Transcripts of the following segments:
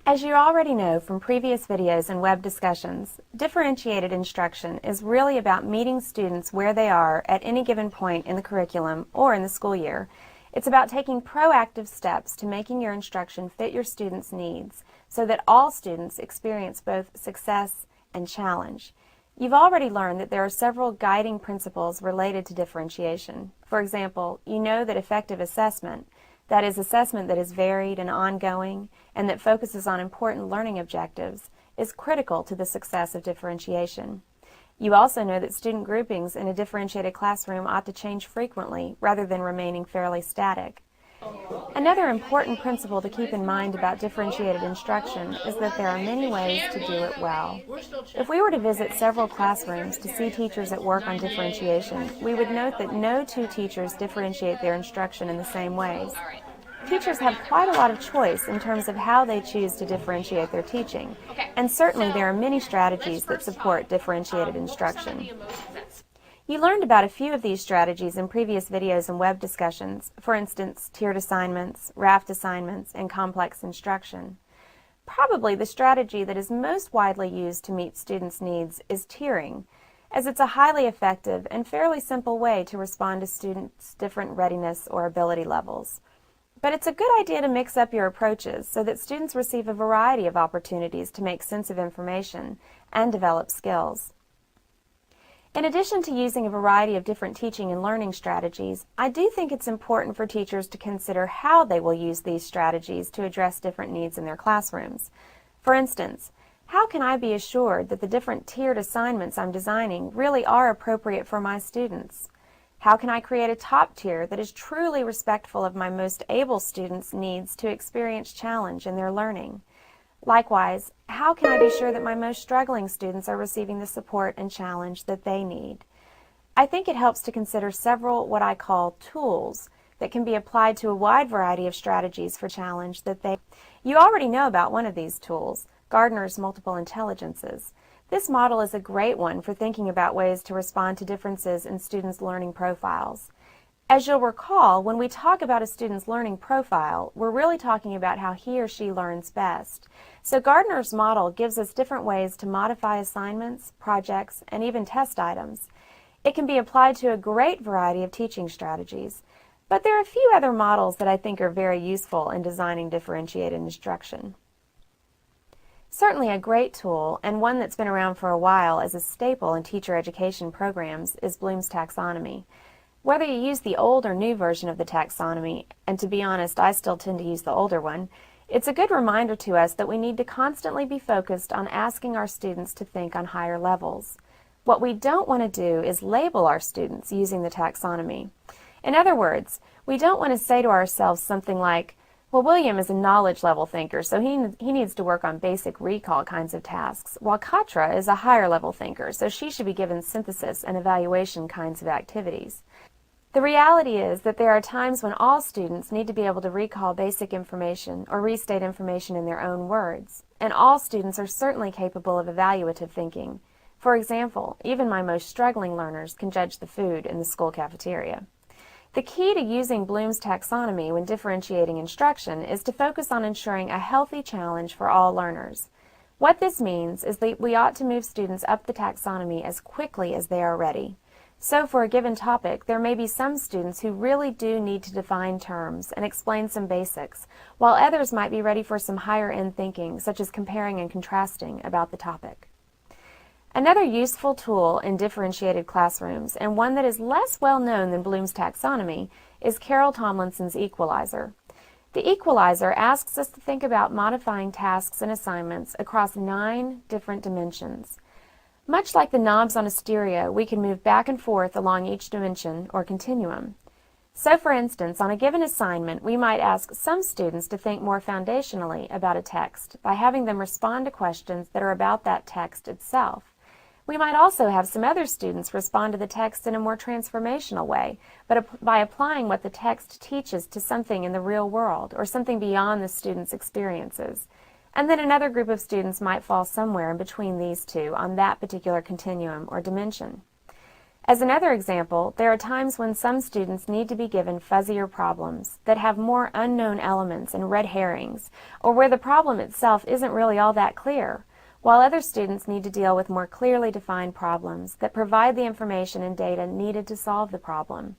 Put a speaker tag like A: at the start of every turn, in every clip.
A: As you already know from previous videos and web discussions, differentiated instruction is really about meeting students where they are at any given point in the curriculum or in the school year. It's about taking proactive steps to making your instruction fit your students' needs so that all students experience both success and challenge. You've already learned that there are several guiding principles related to differentiation. For example, you know that effective assessment, that is, assessment that is varied and ongoing and that focuses on important learning objectives, is critical to the success of differentiation. You also know that student groupings in a differentiated classroom ought to change frequently rather than remaining fairly static. Another important principle to keep in mind about differentiated instruction is that there are many ways to do it well. If we were to visit several classrooms to see teachers at work on differentiation, we would note that no two teachers differentiate their instruction in the same ways. Teachers have quite a lot of choice in terms of how they choose to differentiate their teaching, and certainly there are many strategies that support differentiated instruction. You learned about a few of these strategies in previous videos and web discussions, for instance, tiered assignments, raft assignments, and complex instruction. Probably the strategy that is most widely used to meet students' needs is tiering, as it's a highly effective and fairly simple way to respond to students' different readiness or ability levels. But it's a good idea to mix up your approaches so that students receive a variety of opportunities to make sense of information and develop skills. In addition to using a variety of different teaching and learning strategies, I do think it's important for teachers to consider how they will use these strategies to address different needs in their classrooms. For instance, how can I be assured that the different tiered assignments I'm designing really are appropriate for my students? How can I create a top tier that is truly respectful of my most able students' needs to experience challenge in their learning? Likewise, how can I be sure that my most struggling students are receiving the support and challenge that they need? I think it helps to consider several what I call tools that can be applied to a wide variety of strategies for challenge that they. You already know about one of these tools, Gardner's Multiple Intelligences. This model is a great one for thinking about ways to respond to differences in students' learning profiles. As you'll recall, when we talk about a student's learning profile, we're really talking about how he or she learns best. So Gardner's model gives us different ways to modify assignments, projects, and even test items. It can be applied to a great variety of teaching strategies, but there are a few other models that I think are very useful in designing differentiated instruction. Certainly a great tool, and one that's been around for a while as a staple in teacher education programs, is Bloom's taxonomy. Whether you use the old or new version of the taxonomy, and to be honest, I still tend to use the older one, it's a good reminder to us that we need to constantly be focused on asking our students to think on higher levels. What we don't want to do is label our students using the taxonomy. In other words, we don't want to say to ourselves something like, well, William is a knowledge level thinker, so he needs to work on basic recall kinds of tasks, while Katra is a higher level thinker, so she should be given synthesis and evaluation kinds of activities. The reality is that there are times when all students need to be able to recall basic information or restate information in their own words, and all students are certainly capable of evaluative thinking. For example, even my most struggling learners can judge the food in the school cafeteria. The key to using Bloom's taxonomy when differentiating instruction is to focus on ensuring a healthy challenge for all learners. What this means is that we ought to move students up the taxonomy as quickly as they are ready. So for a given topic, there may be some students who really do need to define terms and explain some basics, while others might be ready for some higher-end thinking, such as comparing and contrasting about the topic. Another useful tool in differentiated classrooms, and one that is less well known than Bloom's taxonomy, is Carol Tomlinson's equalizer. The equalizer asks us to think about modifying tasks and assignments across 9 different dimensions. Much like the knobs on a stereo, we can move back and forth along each dimension or continuum. So for instance, on a given assignment, we might ask some students to think more foundationally about a text by having them respond to questions that are about that text itself. We might also have some other students respond to the text in a more transformational way, but by applying what the text teaches to something in the real world or something beyond the student's experiences. And then another group of students might fall somewhere in between these two on that particular continuum or dimension. As another example, there are times when some students need to be given fuzzier problems that have more unknown elements and red herrings, or where the problem itself isn't really all that clear, while other students need to deal with more clearly defined problems that provide the information and data needed to solve the problem.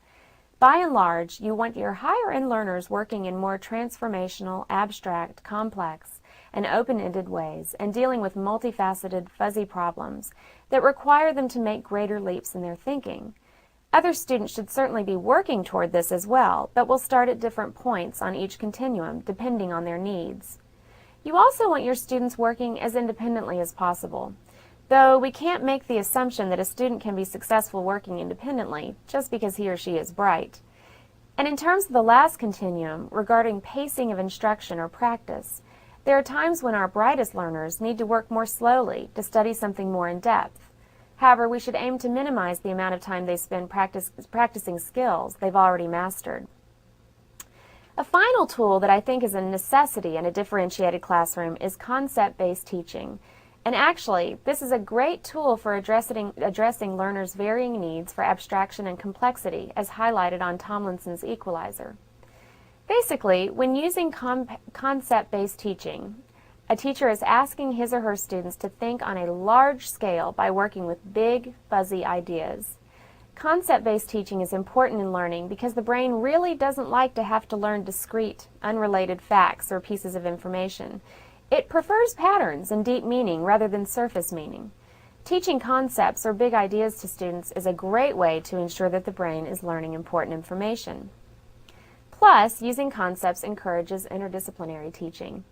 A: By and large, you want your higher-end learners working in more transformational, abstract, complex, and open-ended ways and dealing with multifaceted, fuzzy problems that require them to make greater leaps in their thinking. Other students should certainly be working toward this as well, but will start at different points on each continuum depending on their needs. You also want your students working as independently as possible, though we can't make the assumption that a student can be successful working independently just because he or she is bright. And in terms of the last continuum, regarding pacing of instruction or practice, there are times when our brightest learners need to work more slowly to study something more in depth. However, we should aim to minimize the amount of time they spend practicing skills they've already mastered. A final tool that I think is a necessity in a differentiated classroom is concept-based teaching. And actually, this is a great tool for addressing learners' varying needs for abstraction and complexity, as highlighted on Tomlinson's equalizer. Basically, when using concept-based teaching, a teacher is asking his or her students to think on a large scale by working with big, fuzzy ideas. Concept-based teaching is important in learning because the brain really doesn't like to have to learn discrete, unrelated facts or pieces of information. It prefers patterns and deep meaning rather than surface meaning. Teaching concepts or big ideas to students is a great way to ensure that the brain is learning important information. Plus, using concepts encourages interdisciplinary teaching.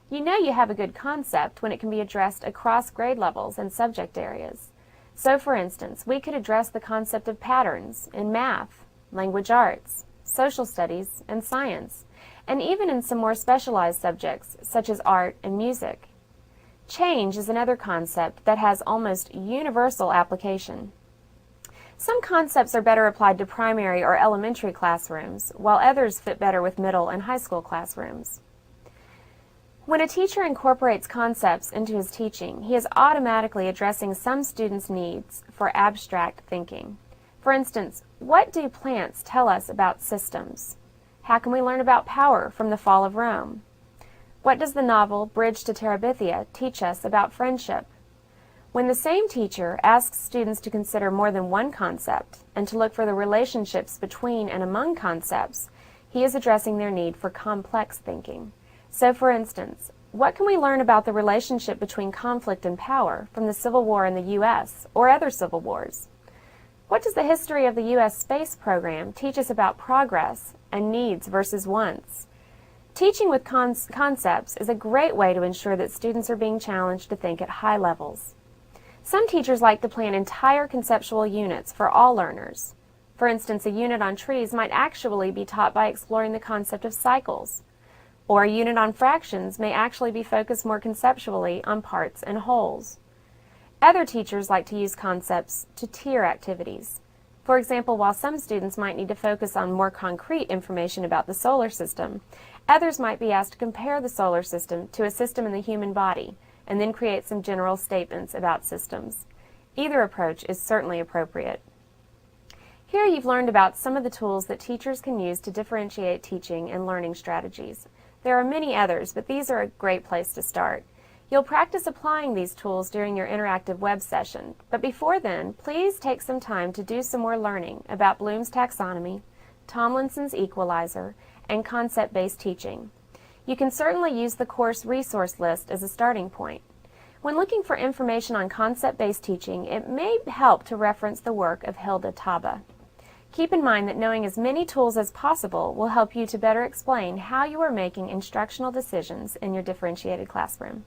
A: You know you have a good concept when it can be addressed across grade levels and subject areas. So, for instance, we could address the concept of patterns in math, language arts, social studies, and science, and even in some more specialized subjects such as art and music. Change is another concept that has almost universal application. Some concepts are better applied to primary or elementary classrooms, while others fit better with middle and high school classrooms. When a teacher incorporates concepts into his teaching, he is automatically addressing some students' needs for abstract thinking. For instance, what do plants tell us about systems? How can we learn about power from the fall of Rome? What does the novel Bridge to Terabithia teach us about friendship? When the same teacher asks students to consider more than one concept and to look for the relationships between and among concepts, he is addressing their need for complex thinking. So, for instance, what can we learn about the relationship between conflict and power from the Civil War in the U.S. or other civil wars? What does the history of the U.S. space program teach us about progress and needs versus wants? Teaching with concepts is a great way to ensure that students are being challenged to think at high levels. Some teachers like to plan entire conceptual units for all learners. For instance, a unit on trees might actually be taught by exploring the concept of cycles, or a unit on fractions may actually be focused more conceptually on parts and wholes. Other teachers like to use concepts to tier activities. For example, while some students might need to focus on more concrete information about the solar system, others might be asked to compare the solar system to a system in the human body, and then create some general statements about systems. Either approach is certainly appropriate. Here you've learned about some of the tools that teachers can use to differentiate teaching and learning strategies. There are many others, but these are a great place to start. You'll practice applying these tools during your interactive web session, but before then, please take some time to do some more learning about Bloom's taxonomy, Tomlinson's equalizer, and concept-based teaching. You can certainly use the course resource list as a starting point. When looking for information on concept-based teaching, it may help to reference the work of Hilda Taba. Keep in mind that knowing as many tools as possible will help you to better explain how you are making instructional decisions in your differentiated classroom.